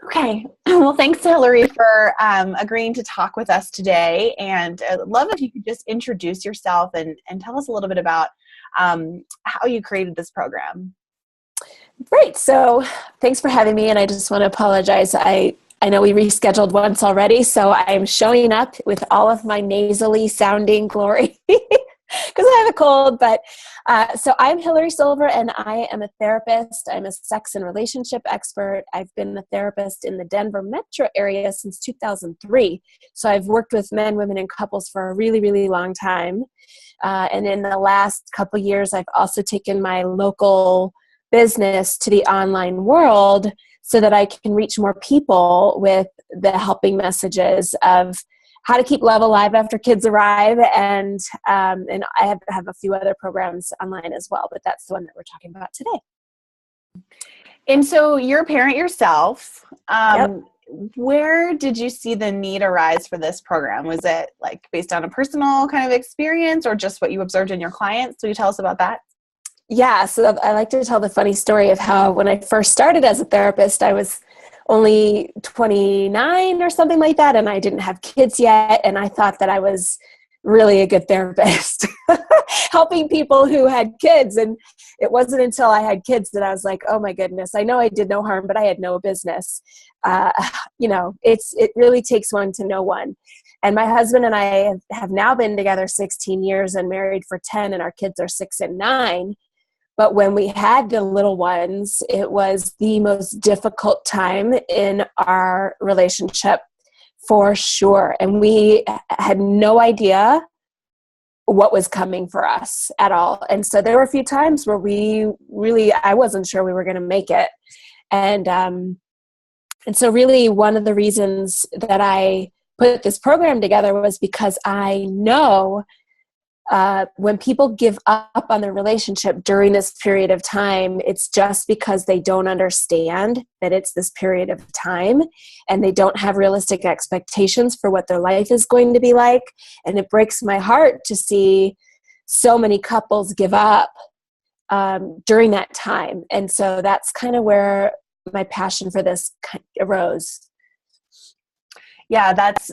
Okay. Well, thanks to Hilary for agreeing to talk with us today. And I'd love if you could just introduce yourself and tell us a little bit about how you created this program. Great. So thanks for having me. And I just want to apologize. I know we rescheduled once already, so I'm showing up with all of my nasally sounding glory because I have a cold. But so I'm Hilary Silver, and I am a therapist. I'm a sex and relationship expert. I've been a therapist in the Denver metro area since 2003. So I've worked with men, women, and couples for a really, really long time. And in the last couple of years, I've also taken my local business to the online world so that I can reach more people with the helping messages of how to keep love alive after kids arrive. And I have a few other programs online as well, but that's the one that we're talking about today. And so you're a parent yourself. Yep. Where did you see the need arise for this program? Was it like based on a personal kind of experience or just what you observed in your clients? Will you tell us about that? Yeah, so I like to tell the funny story of how when I first started as a therapist, I was only 29 or something like that, and I didn't have kids yet, and I thought that I was really a good therapist, helping people who had kids. And it wasn't until I had kids that I was like, oh my goodness, I know I did no harm, but I had no business. It really takes one to know one. And my husband and I have now been together 16 years and married for 10, and our kids are 6 and 9. But when we had the little ones, it was the most difficult time in our relationship for sure. And we had no idea what was coming for us at all. And so there were a few times where I wasn't sure we were going to make it. And so really one of the reasons that I put this program together was because I know when people give up on their relationship during this period of time, it's just because they don't understand that it's this period of time and they don't have realistic expectations for what their life is going to be like. And it breaks my heart to see so many couples give up during that time. And so that's kind of where my passion for this arose. Yeah, that's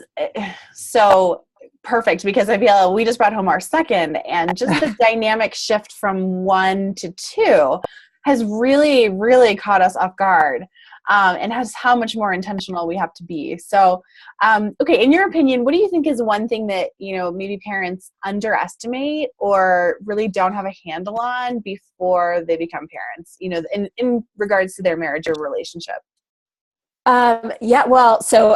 so perfect because I feel we just brought home our second, and just the dynamic shift from 1 to 2 has really, really caught us off guard, and has how much more intentional we have to be. So, okay, in your opinion, what do you think is one thing that, maybe parents underestimate or really don't have a handle on before they become parents, in regards to their marriage or relationship? So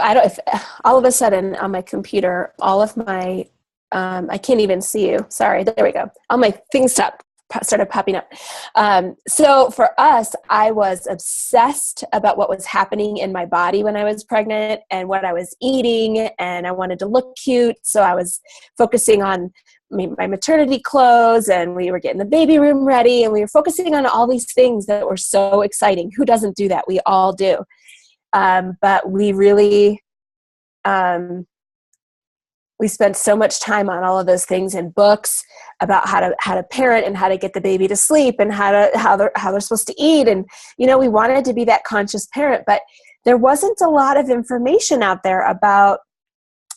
all of a sudden on my computer, all of my, I can't even see you. Sorry. There we go. All my things started popping up. So for us, I was obsessed about what was happening in my body when I was pregnant and what I was eating, and I wanted to look cute. So I was focusing on my maternity clothes, and we were getting the baby room ready, and we were focusing on all these things that were so exciting. Who doesn't do that? We all do. But we really, we spent so much time on all of those things in books about how to parent and how to get the baby to sleep and how they're supposed to eat. And, we wanted to be that conscious parent, but there wasn't a lot of information out there about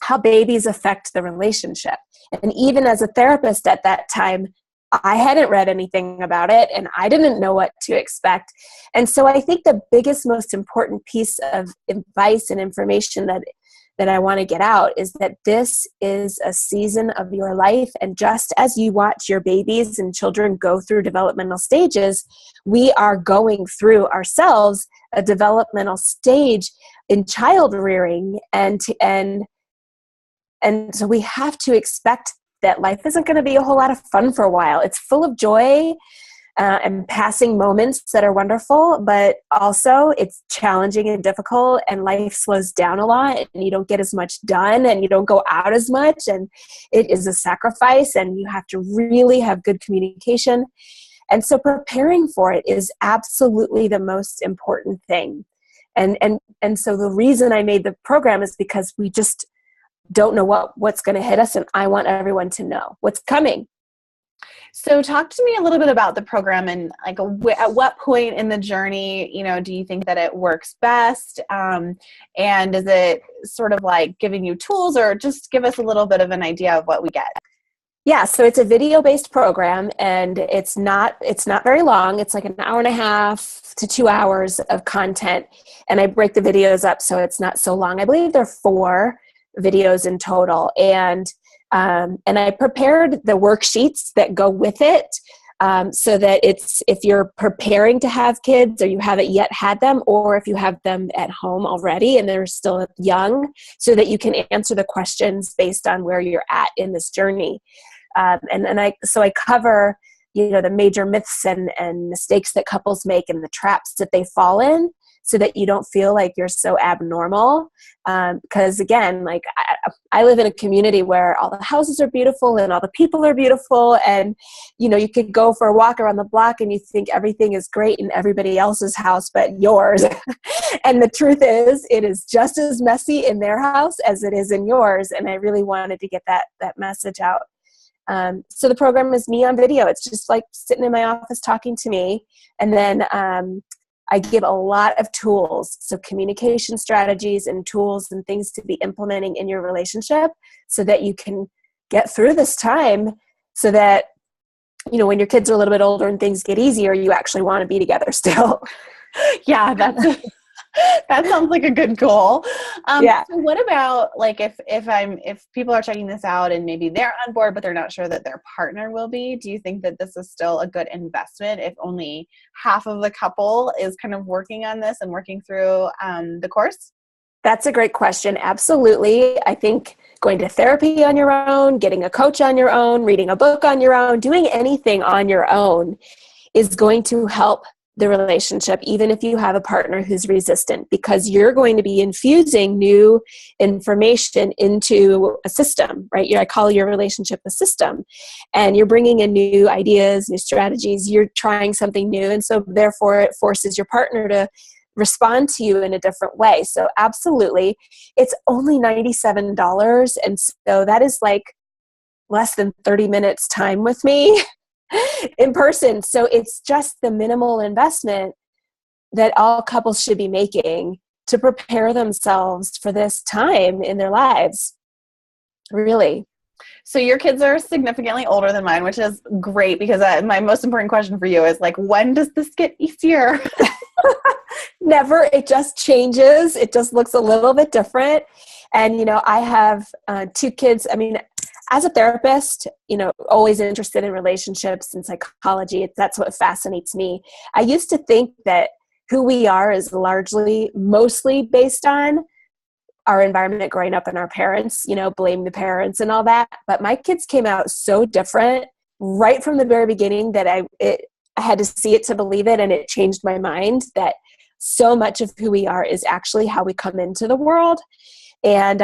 how babies affect the relationship. And even as a therapist at that time, I hadn't read anything about it, and I didn't know what to expect. And so I think the biggest, most important piece of advice and information that I want to get out is that this is a season of your life. And just as you watch your babies and children go through developmental stages, we are going through ourselves a developmental stage in child rearing. And so we have to expect that life isn't going to be a whole lot of fun for a while. It's full of joy and passing moments that are wonderful, but also it's challenging and difficult, and life slows down a lot, and you don't get as much done, and you don't go out as much, and it is a sacrifice, and you have to really have good communication. And so preparing for it is absolutely the most important thing. And so the reason I made the program is because we just don't know what's going to hit us, and I want everyone to know what's coming. So talk to me a little bit about the program and like at what point in the journey, do you think that it works best? And is it sort of like giving you tools, or just give us a little bit of an idea of what we get? Yeah, so it's a video-based program, and it's not very long. It's like an hour and a half to 2 hours of content, and I break the videos up so it's not so long. I believe there are 4 videos in total, and I prepared the worksheets that go with it, so that if you're preparing to have kids, or you haven't yet had them, or if you have them at home already and they're still young, so that you can answer the questions based on where you're at in this journey. So I cover, the major myths and mistakes that couples make and the traps that they fall in, so that you don't feel like you're so abnormal. Because again, like I live in a community where all the houses are beautiful and all the people are beautiful. And, you could go for a walk around the block and you think everything is great in everybody else's house but yours. And the truth is, it is just as messy in their house as it is in yours. And I really wanted to get that message out. So the program is me on video. It's just like sitting in my office talking to me. And then I give a lot of tools, so communication strategies and tools and things to be implementing in your relationship, so that you can get through this time, so that, when your kids are a little bit older and things get easier, you actually want to be together still. Yeah, that sounds like a good goal. Yeah. So what about like if people are checking this out and maybe they're on board, but they're not sure that their partner will be, do you think that this is still a good investment if only half of the couple is kind of working on this and working through the course? That's a great question. Absolutely. I think going to therapy on your own, getting a coach on your own, reading a book on your own, doing anything on your own is going to help the relationship, even if you have a partner who's resistant, because you're going to be infusing new information into a system, right? I call your relationship a system, and you're bringing in new ideas, new strategies, you're trying something new. And so therefore it forces your partner to respond to you in a different way. So absolutely. It's only $97. And so that is like less than 30 minutes time with me in person. So it's just the minimal investment that all couples should be making to prepare themselves for this time in their lives. Really. So your kids are significantly older than mine, which is great, because my most important question for you is like, when does this get easier? Never. It just changes. It just looks a little bit different. And, I have 2 kids. I mean, as a therapist, always interested in relationships and psychology. That's what fascinates me. I used to think that who we are is mostly based on our environment growing up and our parents, blame the parents and all that. But my kids came out so different right from the very beginning that I had to see it to believe it. And it changed my mind that so much of who we are is actually how we come into the world. And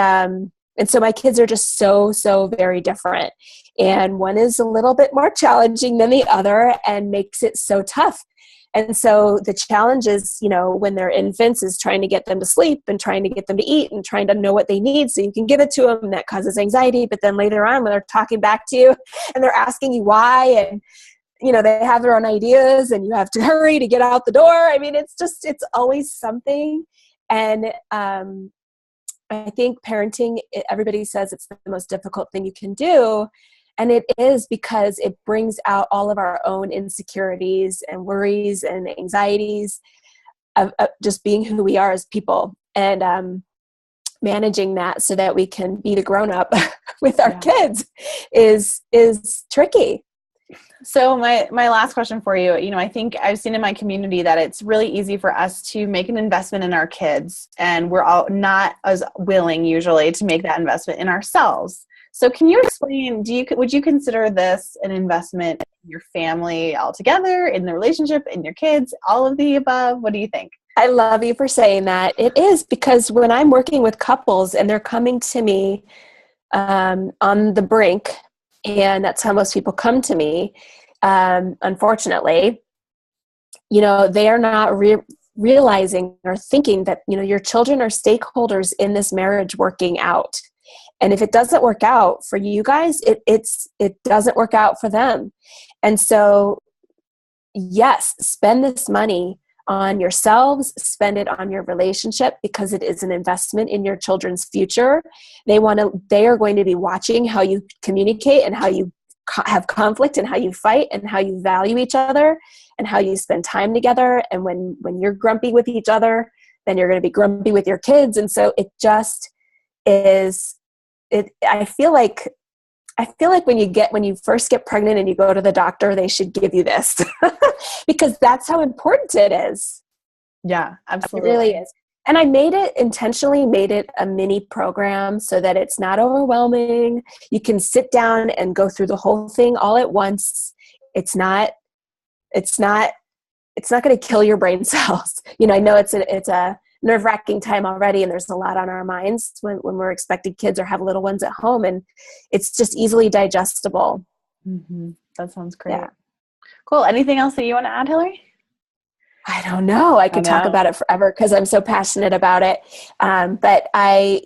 so my kids are just so, so very different. And one is a little bit more challenging than the other and makes it so tough. And so the challenge is, when they're infants, is trying to get them to sleep and trying to get them to eat and trying to know what they need so you can give it to them. And that causes anxiety. But then later on, when they're talking back to you and they're asking you why, and, they have their own ideas and you have to hurry to get out the door. I mean, it's always something. And, I think parenting, everybody says it's the most difficult thing you can do. And it is, because it brings out all of our own insecurities and worries and anxieties of just being who we are as people, and managing that so that we can be the grown-up with our kids is tricky. So my last question for you, I think I've seen in my community that it's really easy for us to make an investment in our kids, and we're all not as willing usually to make that investment in ourselves. So can you explain, would you consider this an investment in your family altogether, in the relationship, in your kids, all of the above? What do you think? I love you for saying that. It is, because when I'm working with couples and they're coming to me on the brink, and that's how most people come to me, unfortunately, they are not realizing or thinking that, your children are stakeholders in this marriage working out. And if it doesn't work out for you guys, it doesn't work out for them. And so, yes, spend this money on yourselves, spend it on your relationship, because it is an investment in your children's future. They are going to be watching how you communicate and how you have conflict and how you fight and how you value each other and how you spend time together. And when you're grumpy with each other, then you're going to be grumpy with your kids. And so it just is, I feel like when you first get pregnant and you go to the doctor, they should give you this because that's how important it is. Yeah, absolutely. It really is. And I intentionally made it a mini program so that it's not overwhelming. You can sit down and go through the whole thing all at once. It's not going to kill your brain cells. I know it's a nerve-wracking time already, and there's a lot on our minds when we're expecting kids or have little ones at home, and it's just easily digestible. Mm-hmm. That sounds great. Yeah. Cool. Anything else that you want to add, Hilary? I don't know. I could talk about it forever because I'm so passionate about it. But I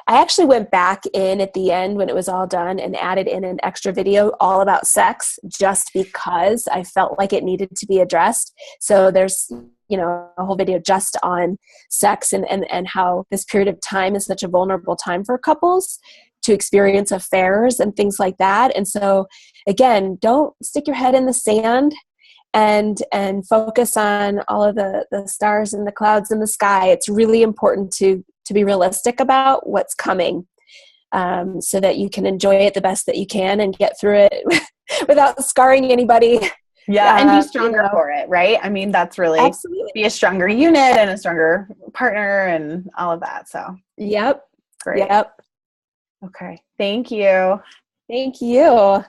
actually went back in at the end when it was all done and added in an extra video all about sex just because I felt like it needed to be addressed. So there's, a whole video just on sex and how this period of time is such a vulnerable time for couples to experience affairs and things like that. And so again, don't stick your head in the sand and focus on all of the stars and the clouds in the sky. It's really important to be realistic about what's coming, so that you can enjoy it the best that you can and get through it without scarring anybody. Yeah, and be stronger for it, right? I mean, that's really absolutely. Be a stronger unit and a stronger partner and all of that. So, yep. Great. Yep. Okay. Thank you. Thank you.